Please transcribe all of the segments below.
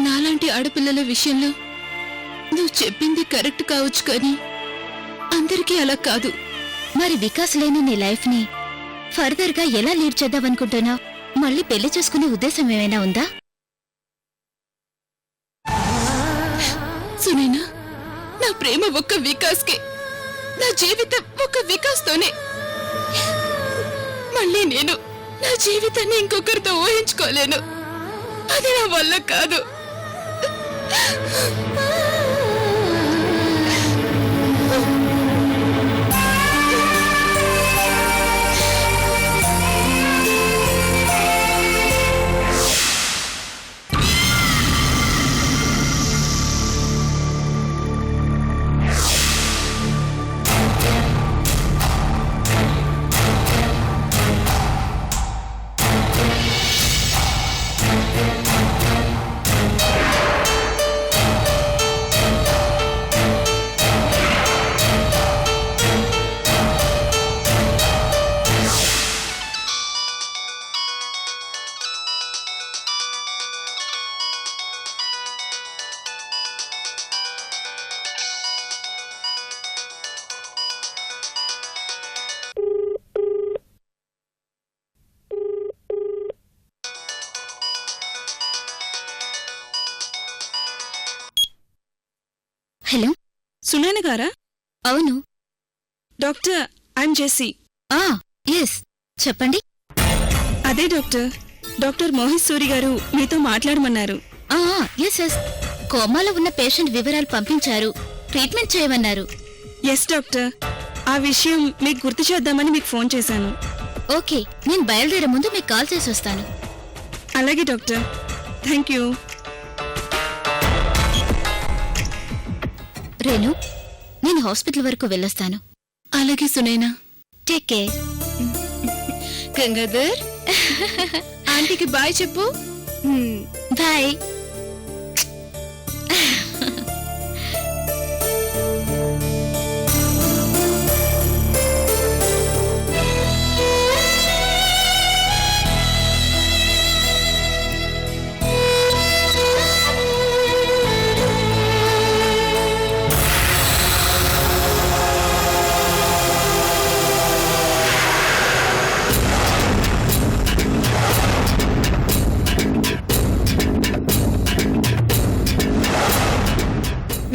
నాలాంటి ఆడపిల్లల విషయంలో నువ్వు చెప్పింది కరెక్ట్ కావచ్చు, కానీ అందరికీ అలా కాదు. మరి వికాస్ లేని నీ లైఫ్ ని ఫర్దర్ గా ఎలా లీడ్ చేద్దామనుకుంటున్నావు? మళ్ళీ పెళ్లి చేసుకునే ఉద్దేశం ఏమైనా ఉందా? సునైనా, నా ప్రేమ ఒక్క వికాస్కే, నా జీవితం ఒక్క వికాస్తోనే. మళ్ళీ నేను నా జీవితాన్ని ఇంకొకరితో ఊహించుకోలేను. అది నా వల్ల కాదు. హలో, సునైన గారా? అవును. Doctor, I'm Jessie. ఎస్, చెప్పండి. అదే డాక్టర్, డాక్టర్ మోహిత్ సూరి గారు మీతో మాట్లాడమన్నారు. ఎస్ ఎస్, కోమాలో ఉన్న పేషెంట్ వివరాలు పంపించారు, ట్రీట్మెంట్ చేయమన్నారు. ఎస్ డాక్టర్, ఆ విషయం మీకు గుర్తు చేద్దామని మీకు ఫోన్ చేశాను. ఓకే, నేను బయలుదేరే ముందు మీకు కాల్ చేసి వస్తాను. అలాగే డాక్టర్, థ్యాంక్ యూ. రేణు, నేను హాస్పిటల్ వరకు వెళ్ళొస్తాను. అలాగే సునైనా, టేక్ కేర్. గంగాధర్, ఆంటీకి బాయ్ చెప్పు. బాయ్.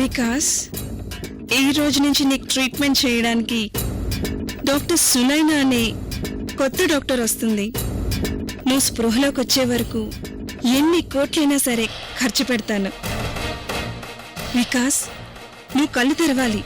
వికాస్, ఈ రోజు నుంచి నీకు ట్రీట్మెంట్ చేయడానికి డాక్టర్ సునైనా అనే కొత్త డాక్టర్ వస్తుంది. నువ్వు స్పృహలోకి వచ్చే వరకు ఎన్ని కోట్లైనా సరే ఖర్చు పెడతాను. వికాస్, నువ్వు కళ్ళు తెరవాలి.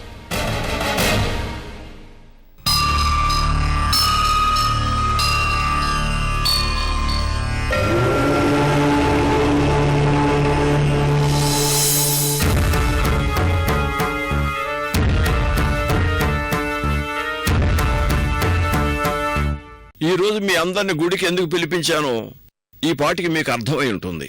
ఈ రోజు మీ అందరిని గుడికి ఎందుకు పిలిపించానో ఈ పాటికి మీకు అర్థమై ఉంటుంది.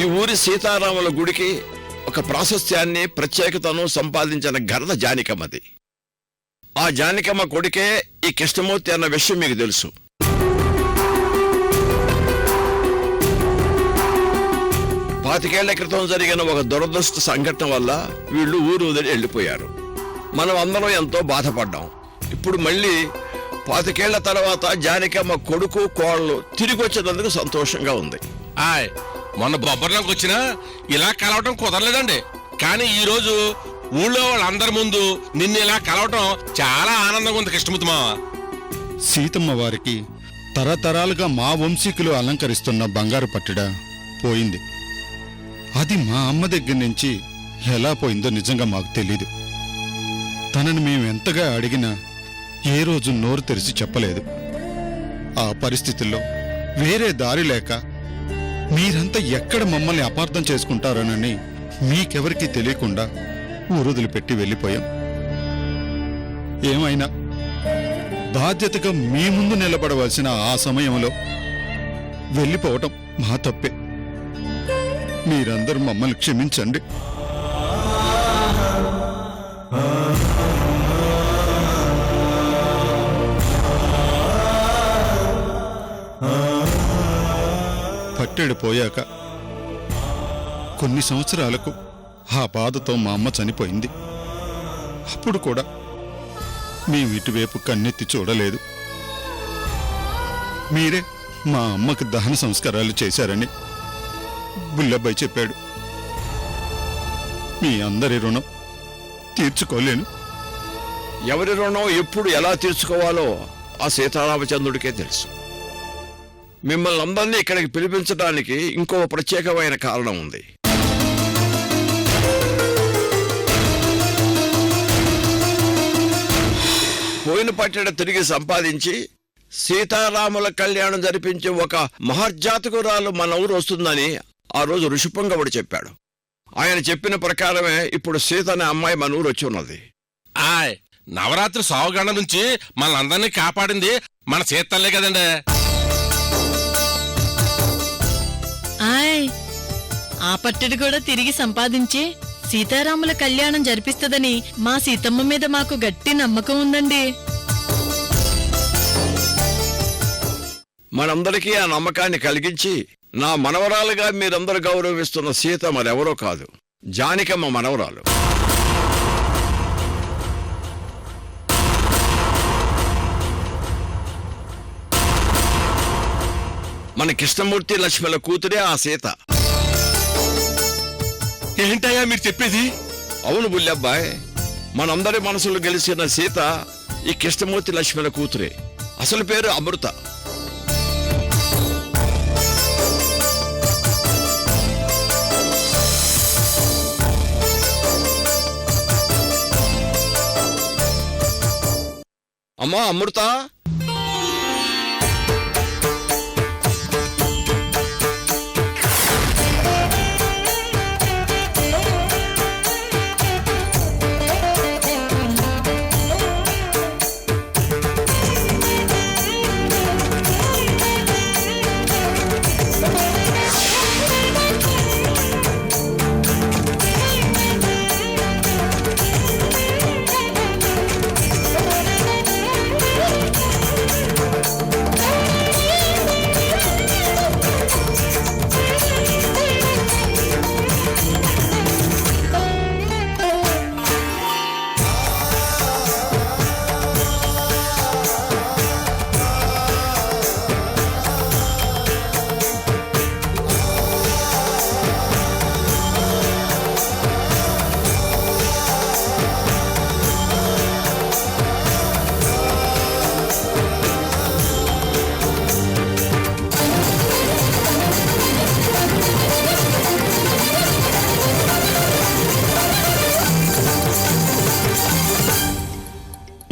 ఈ ఊరి సీతారాముల గుడికి ఒక ప్రాశస్త్యాన్ని, ప్రత్యేకతను సంపాదించిన ఘనత జానికమ్మది. ఆ జానికమ్మ కొడుకే ఈ కృష్ణమూర్తి అన్న విషయం మీకు తెలుసు. పాతికేళ్ల క్రితం జరిగిన ఒక దురదృష్ట సంఘటన వల్ల వీళ్ళు ఊరు వదిలి వెళ్ళిపోయారు. మనం అందరం ఎంతో బాధపడ్డాం. ఇప్పుడు మళ్ళీ 25 ఏళ్ల తర్వాత జానికమ్మ కొడుకు, కోళ్ళు తిరిగి వచ్చేందుకు సంతోషంగా ఉంది. మొన్న బొబ్బర్లోకి వచ్చినా ఇలా కలవటం కుదరలేదండి. కానీ ఈ రోజు ఊళ్ళో వాళ్ళందరి ముందు నిన్ను ఇలా కలవటం చాలా ఆనందంగా ఉంది కృష్ణమూర్తి మావ. సీతమ్మ వారికి తరతరాలుగా మా వంశీకులు అలంకరిస్తున్న బంగారు పట్టిడ పోయింది. అది మా అమ్మ దగ్గర నుంచి ఎలా పోయిందో నిజంగా మాకు తెలీదు. తనను మేమెంతగా అడిగినా ఏ రోజు నోరు తెరిచి చెప్పలేదు. ఆ పరిస్థితుల్లో వేరే దారి లేక మీరంతా ఎక్కడ మమ్మల్ని అపార్థం చేసుకుంటారోనని మీకెవరికీ తెలియకుండా ఊరుదులు వెళ్ళిపోయాం. ఏమైనా బాధ్యతగా మీ ముందు నిలబడవలసిన ఆ సమయంలో వెళ్ళిపోవటం మా తప్పే. మీరందరూ మమ్మల్ని క్షమించండి. పట్టెడు పోయాక కొన్ని సంవత్సరాలకు ఆ బాధతో మా అమ్మ చనిపోయింది. అప్పుడు కూడా మేము ఇటువైపు కన్నెత్తి చూడలేదు. మీరే మా అమ్మకు దహన సంస్కారాలు చేశారని బుల్లబ్బాయి చెప్పాడు. మీ అందరి రుణం తీర్చుకోలేను. ఎవరి రుణం ఎప్పుడు ఎలా తీర్చుకోవాలో ఆ సీతారామచంద్రుడికే తెలుసు. మిమ్మల్ని అందరినీ ఇక్కడికి పిలిపించడానికి ఇంకో ప్రత్యేకమైన కారణం ఉంది. పోయిన పట్టెడ తిరిగి సంపాదించి సీతారాముల కళ్యాణం జరిపించే ఒక మహర్జాతకురాలు మన ఊరు వస్తుందని ఆ రోజు ఋషిపుంగవుడు చెప్పాడు. ఆయన చెప్పిన ప్రకారమే ఇప్పుడు సీత అనే అమ్మాయి మన ఊరు వచ్చి ఉన్నది. ఆయ్ నవరాత్రి సావుగండ నుంచి మనందరినీ కాపాడింది మన సీతల్లే కదండి. ఆయ్ ఆ పట్టెడు కూడా తిరిగి సంపాదించి సీతారాముల కళ్యాణం జరిపిస్తదని మా సీతమ్మ మీద మాకు గట్టి నమ్మకం ఉందండి. మనందరికీ ఆ నమ్మకాన్ని కలిగించి నా మనవరాలుగా మీరందరూ గౌరవిస్తున్న సీత మరెవరో కాదు, జానకమ్మ మనవరాలు. మన కృష్ణమూర్తి లక్ష్మణుల కూతురే ఆ సీత. ఏంటయ్యా మీరు చెప్పేది? అవును బుల్లబ్బాయ్, మనందరి మనసులు గెలిచిన సీత ఈ కృష్ణమూర్తి లక్ష్మణుల కూతురే. అసలు పేరు అమృత. అమ్మా అమృత,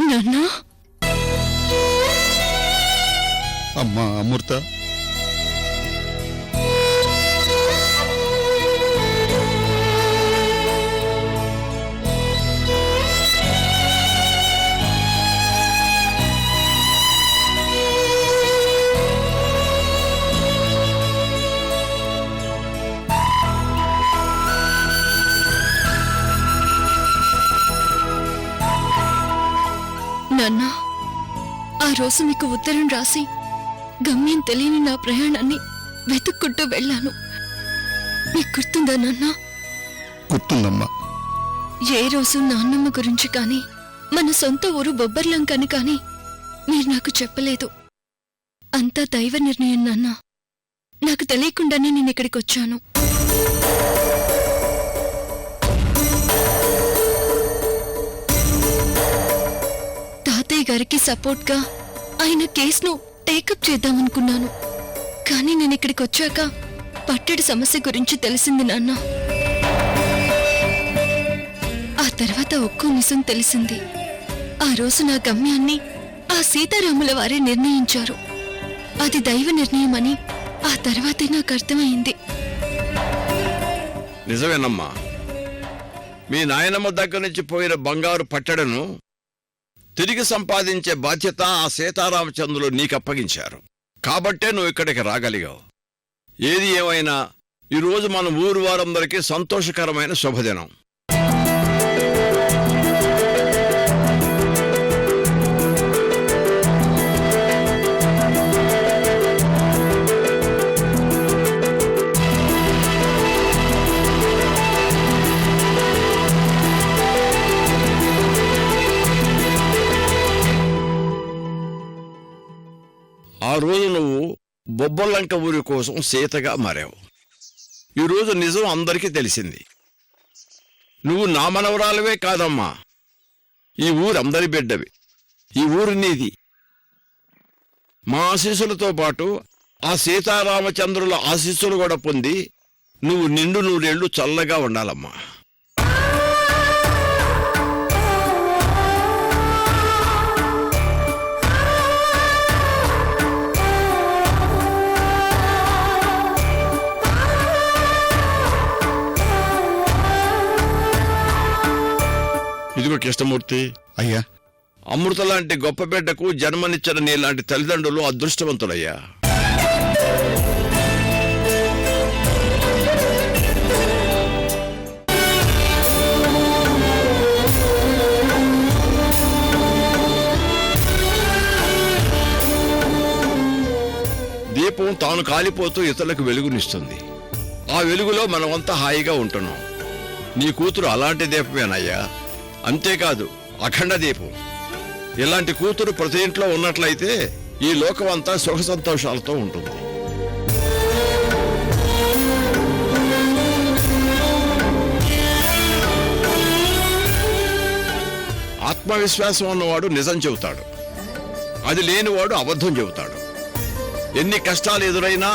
నాన్నా, అమ్మా అమృత, నాన్నా, ఆ రోజు మీకు ఉత్తరం రాసి గమ్యం తెలియని నా ప్రయాణాన్ని వెతుక్కుంటూ వెళ్ళాను. మీకు గుర్తుందా నాన్నా? గుర్తుందమ్మా. ఏ రోజు నాన్నమ్మ గురించి కానీ మన సొంత ఊరు బొబ్బర్లంకని కానీ మీరు నాకు చెప్పలేదు. అంతా దైవ నిర్ణయం నాన్న. నాకు తెలియకుండానే నేను ఇక్కడికి వచ్చాను. తాతయ్య గారికి సపోర్ట్గా ఆయన కేసును టేకప్ చేద్దామనుకున్నాను. కానీ నేను ఇక్కడికి వచ్చాక పట్టెడు సమస్య గురించి తెలిసింది నాన్న. ఆ తర్వాత ఒక్కో నిజం తెలిసింది. ఆ రోజు నా గమ్యాన్ని ఆ సీతారాముల వారే నిర్ణయించారు. అది దైవ నిర్ణయం అని ఆ తర్వాతే నాకు అర్థమైంది. నిజమేనమ్మా, మీ నాయనమ్మ దగ్గర నుంచి పోయిన బంగారు పట్టెడను తిరిగి సంపాదించే బాధ్యత ఆ సీతారామచంద్రులు నీకు అప్పగించారు. కాబట్టే నువ్వు ఇక్కడికి రాగలిగావు. ఏది ఏమైనా ఈరోజు మన ఊరు వారందరికీ సంతోషకరమైన శుభదినం. ఆ రోజు నువ్వు బొబ్బలంక ఊరి కోసం సీతగా మారావు. ఈరోజు నిజం అందరికీ తెలిసింది. నువ్వు నా మనవరాలవే కాదమ్మా, ఈ ఊరందరి బిడ్డవి. ఈ ఊరు నీది. మా ఆశీస్సులతో పాటు ఆ సీతారామచంద్రుల ఆశీస్సులు కూడా పొంది నువ్వు నిండు నూరేళ్లు చల్లగా ఉండాలమ్మా. ఇదిగో కృష్ణమూర్తి, అయ్యా, అమృత లాంటి గొప్ప బిడ్డకు జన్మనిచ్చిన నీలాంటి తల్లిదండ్రులు అదృష్టవంతులయ్యా. దీపం తాను కాలిపోతూ ఇతరులకు వెలుగునిస్తుంది. ఆ వెలుగులో మనమంతా హాయిగా ఉంటున్నాం. నీ కూతురు అలాంటి దీపమేనయ్యా. అంతేకాదు, అఖండ దీపం. ఇలాంటి కూతురు ప్రతి ఇంట్లో ఉన్నట్లయితే ఈ లోకమంతా సుఖ సంతోషాలతో ఉంటుంది. ఆత్మవిశ్వాసం ఉన్నవాడు నిజం చెబుతాడు, అది లేనివాడు అబద్ధం చెబుతాడు. ఎన్ని కష్టాలు ఎదురైనా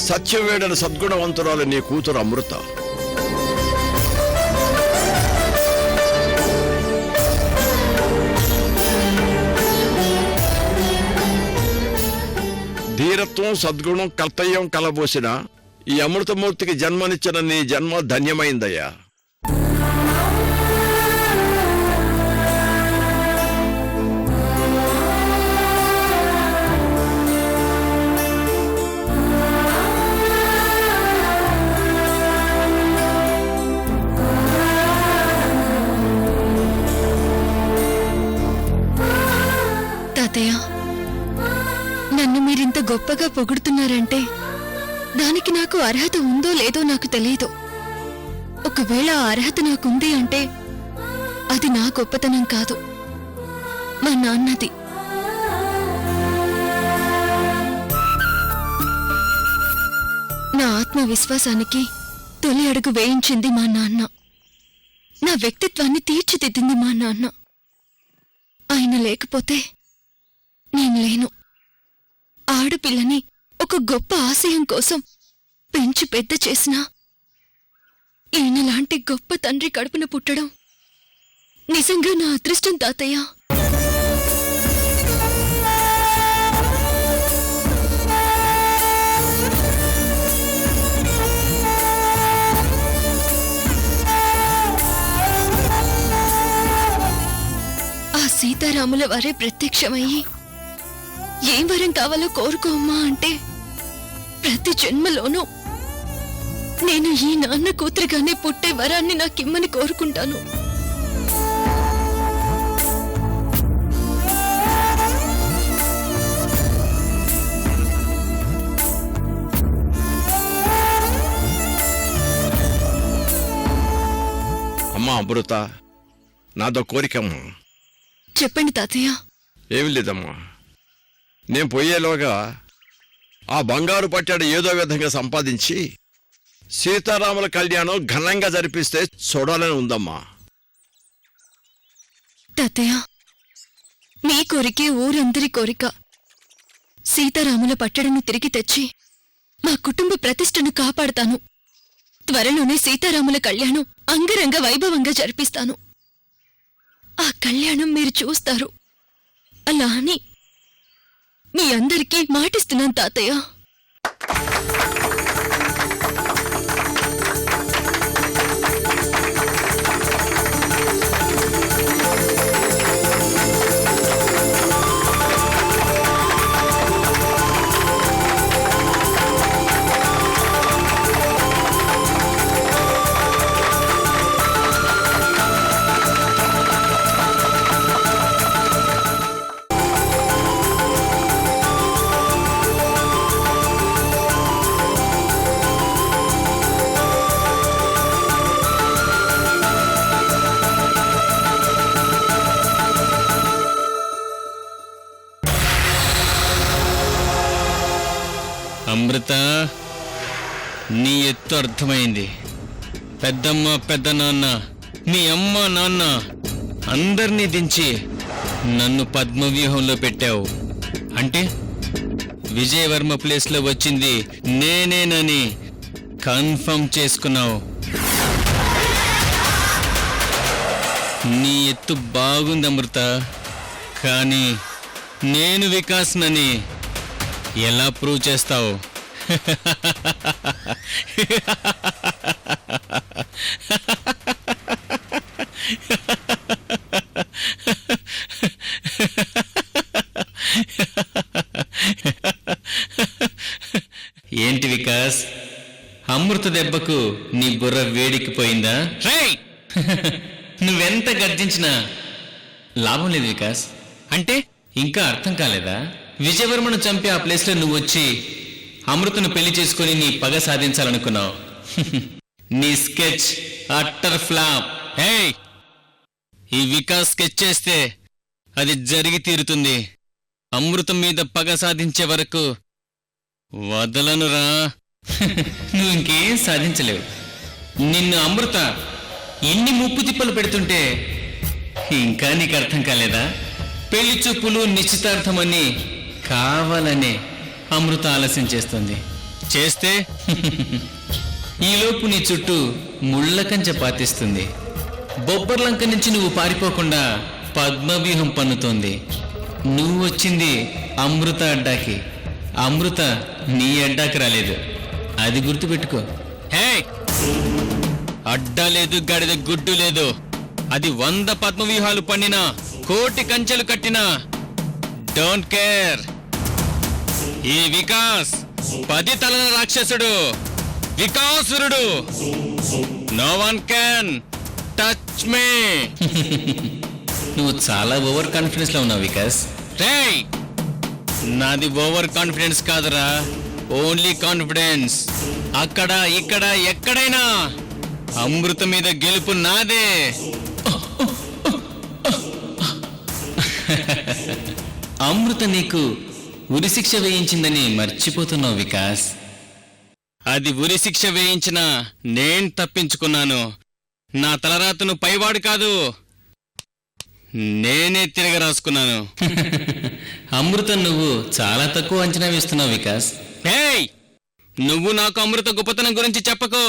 సత్యం వేడని సద్గుణవంతురాలు నీ కూతురు అమృత. ధీరత్వం, సద్గుణం, కర్తవ్యం కలబోసిన ఈ అమృతమూర్తికి జన్మనిచ్చిన నీ జన్మ ధన్యమైందయ్యా. తాతయ్య, నన్ను మీరింత గొప్పగా పొగుడుతున్నారంటే దానికి నాకు అర్హత ఉందో లేదో నాకు తెలియదు. ఒకవేళ ఆ అర్హత నాకుంది అంటే అది నా గొప్పతనం కాదు, మా నాన్నది. నా ఆత్మవిశ్వాసానికి తొలి అడుగు వేయించింది మా నాన్న. నా వ్యక్తిత్వాన్ని తీర్చిదిద్దింది మా నాన్న. ఆయన లేకపోతే నేను లేను. ఆడపిల్లని ఒక గొప్ప ఆశయం కోసం పెంచి పెద్ద చేసినా ఈయనలాంటి గొప్ప తండ్రి కడుపున పుట్టడం నిజంగా నా అదృష్టం తాతయ్య. ఆ సీతారాముల వారే ప్రత్యక్షమయ్యి ఏం వరం కావాలో కోరుకోమ్మా అంటే ప్రతి జన్మలోనూ నేను ఈ నాన్న కూతురిగానే పుట్టే వరాన్ని నాకిమ్మని కోరుకుంటాను. అమ్మా అమృత, నాదో కోరికమ్మా. చెప్పండి తాతయ్య. ఏమి లేదమ్మా, నేను పోయేలోగా ఆ బంగారు పట్టాడు ఏదో విధంగా సంపాదించి సీతారాముల కళ్యాణం ఘనంగా జరిపిస్తే చూడాలని ఉందమ్మా. తాతయ్య, మీ కోరికే ఊరందరి కోరిక. సీతారాముల పట్టడను తిరిగి తెచ్చి మా కుటుంబ ప్రతిష్టను కాపాడతాను. త్వరలోనే సీతారాముల కళ్యాణం అంగరంగ వైభవంగా జరిపిస్తాను. ఆ కళ్యాణం మీరు చూస్తారు. అలా అని మీ అందరికీ మాటిస్తున్నాను తాతయ్య. నీ ఎత్తు అర్థమైంది. పెద్దమ్మ పెద్దనాన్న మీ అమ్మ నాన్న అందర్నీ దించి నన్ను పద్మవ్యూహంలో పెట్టావు. అంటే విజయవర్మ ప్లేస్లో వచ్చింది నేనేనని కన్ఫర్మ్ చేసుకున్నావు. నీ ఎత్తు బాగుంది అమృత, కానీ నేను వికాస్నని ఎలా ప్రూవ్ చేస్తావు? ఏంటి వికాస్, అమృత దెబ్బకు నీ బుర్ర వేడికిపోయిందా? నువ్వెంత గర్జించినా లాభం లేదు వికాస్. అంటే ఇంకా అర్థం కాలేదా? విజయవర్మను చంపి ఆ ప్లేస్లో నువ్వు వచ్చి అమృతను పెళ్లి చేసుకుని నీ పగ సాధించాలనుకున్నావు. నీ స్కెచ్ అట్టర్ ఫ్లాప్. ఈ వికాస్ స్కెచ్ చేస్తే అది జరిగి తీరుతుంది. అమృతం మీద పగ సాధించే వరకు వదలనురా. నువ్వు ఇంకేం సాధించలేవు. నిన్ను అమృత ఇన్ని ముప్పు తిప్పలు పెడుతుంటే ఇంకా నీకు అర్థం కాలేదా? పెళ్లి చూపులు నిశ్చితార్థమని కావాలనే అమృత ఆలస్యం చేస్తుంది. చేస్తే ఈలోపు నీ చుట్టూ ముళ్ళకంచె పాతిస్తుంది. బొబ్బర్లంక నుంచి నువ్వు పారిపోకుండా పద్మవ్యూహం పన్నుతోంది. నువ్వు వచ్చింది అమృత అడ్డాకి, అమృత నీ అడ్డాకి రాలేదు. అది గుర్తుపెట్టుకో. అడ్డా లేదు, గడిద గుడ్డు లేదు. అది 100 పద్మవ్యూహాలు పన్నినా, 1,000,000 కంచెలు కట్టినా డోంట్ కేర్. ఈ వికాస్ 10 తలల రాక్షసుడు, వికాసురుడు. No one can touch me. నువ్వు చాలా ఓవర్ కాన్ఫిడెన్స్ లో ఉన్నావు వికాస్. నాది ఓవర్ కాన్ఫిడెన్స్ కాదురా, ఓన్లీ కాన్ఫిడెన్స్. అక్కడ ఇక్కడ ఎక్కడైనా అమృత మీద గెలుపు నాదే. అమృత నీకు ఉరిశిక్ష వేయించిందని మర్చిపోతున్నావు వికాస్. అది ఉరిశిక్ష వేయించినా నేను తప్పించుకున్నాను. నా తలరాతను పైవాడు కాదు, నేనే తిరగ రాసుకున్నాను. అమృత నువ్వు చాలా తక్కువ అంచనా వేస్తున్నావు వికాస్. నువ్వు నాకు అమృత గొప్పతనం గురించి చెప్పకు.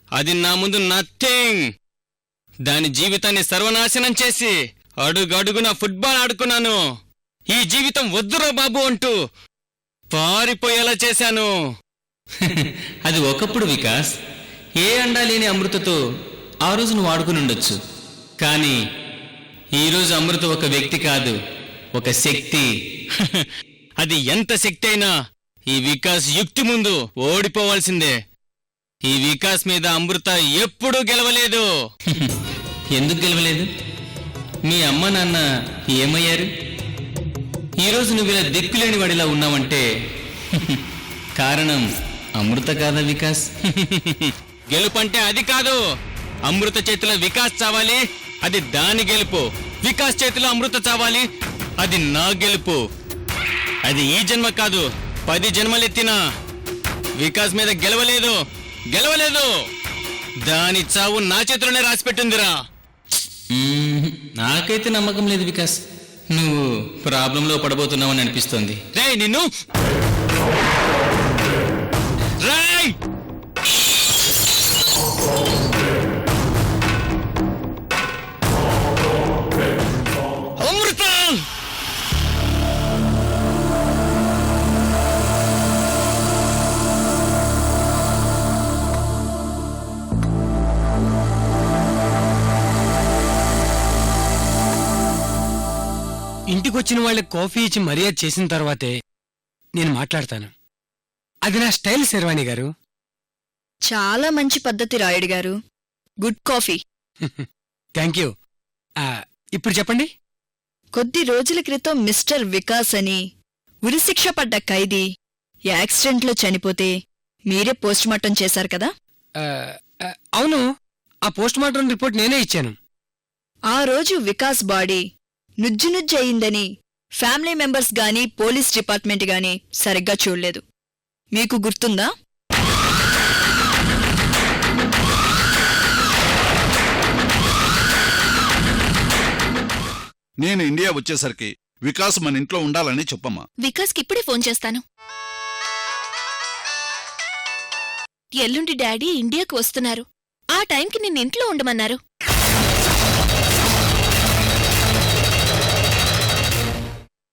అది నా ముందు నథింగ్. దాని జీవితాన్ని సర్వనాశనం చేసి అడుగడుగున ఫుట్బాల్ ఆడుకున్నాను. ఈ జీవితం వద్దురా బాబు అంటూ పారిపోయేలా చేశాను. అది ఒకప్పుడు వికాస్. ఏ అండా లేని అమృతతో ఆ రోజు నువ్వు ఆడుకుని ఉండొచ్చు. కానీ ఈరోజు అమృత ఒక వ్యక్తి కాదు, ఒక శక్తి. అది ఎంత శక్తి అయినా ఈ వికాస్ యుక్తి ముందు ఓడిపోవాల్సిందే. ఈ వికాస్ మీద అమృత ఎప్పుడూ గెలవలేదు. ఎందుకు గెలవలేదు? మీ అమ్మ నాన్న ఏమయ్యారు? ఈరోజు నువ్వు ఇలా దిక్కులేని వాడిలా ఉన్నావంటే కారణం అమృత కాదా వికాస్? గెలుపంటే అది కాదు. అమృత చేతిలో వికాస్ చావాలి, అది దాని గెలుపు. వికాస్ చేతిలో అమృత చావాలి, అది నా గెలుపు. అది ఈ జన్మ కాదు, 10 జన్మలెత్తినా వికాస్ మీద గెలవలేదు. దాని చావు నా చేతిలోనే రాసిపెట్టిందిరా. నాకైతే నమ్మకం లేదు వికాస్. నువ్వు ప్రాబ్లంలో పడబోతున్నావని అనిపిస్తోంది. రేయ్ నిన్ను రేయ్! అమృత! ఇంటికొచ్చిన వాళ్ళకి కాఫీ ఇచ్చి మర్యాద చేసిన తర్వాతే నేను మాట్లాడతాను. అది నా స్టైల్ శర్వాణి గారు. చాలా మంచి పద్ధతి రాయుడు గారు. Good coffee. Thank you. ఇప్పుడు చెప్పండి. కొద్ది రోజుల క్రితం మిస్టర్ వికాస్ అని ఉరిశిక్ష పడ్డ ఖైదీ యాక్సిడెంట్లో చనిపోతే మీరే పోస్టుమార్టం చేశారు కదా? అవును, ఆ పోస్టుమార్టం రిపోర్ట్ నేనే ఇచ్చాను. ఆ రోజు వికాస్ బాడీ నుజ్జునుజ్జు అయిందని ఫ్యామిలీ మెంబర్స్ గాని పోలీస్ డిపార్ట్మెంట్ గాని సరిగ్గా చూడలేదు. మీకు గుర్తుందా? నేను ఇండియా వచ్చేసరికి వికాస్ మన ఇంట్లో ఉండాలని చెప్పమ్మా. వికాస్కి ఇప్పుడే ఫోన్ చేస్తాను. ఎల్లుండి డాడీ ఇండియాకు వస్తున్నారు. ఆ టైంకి నిన్ను ఇంట్లో ఉండమన్నారు.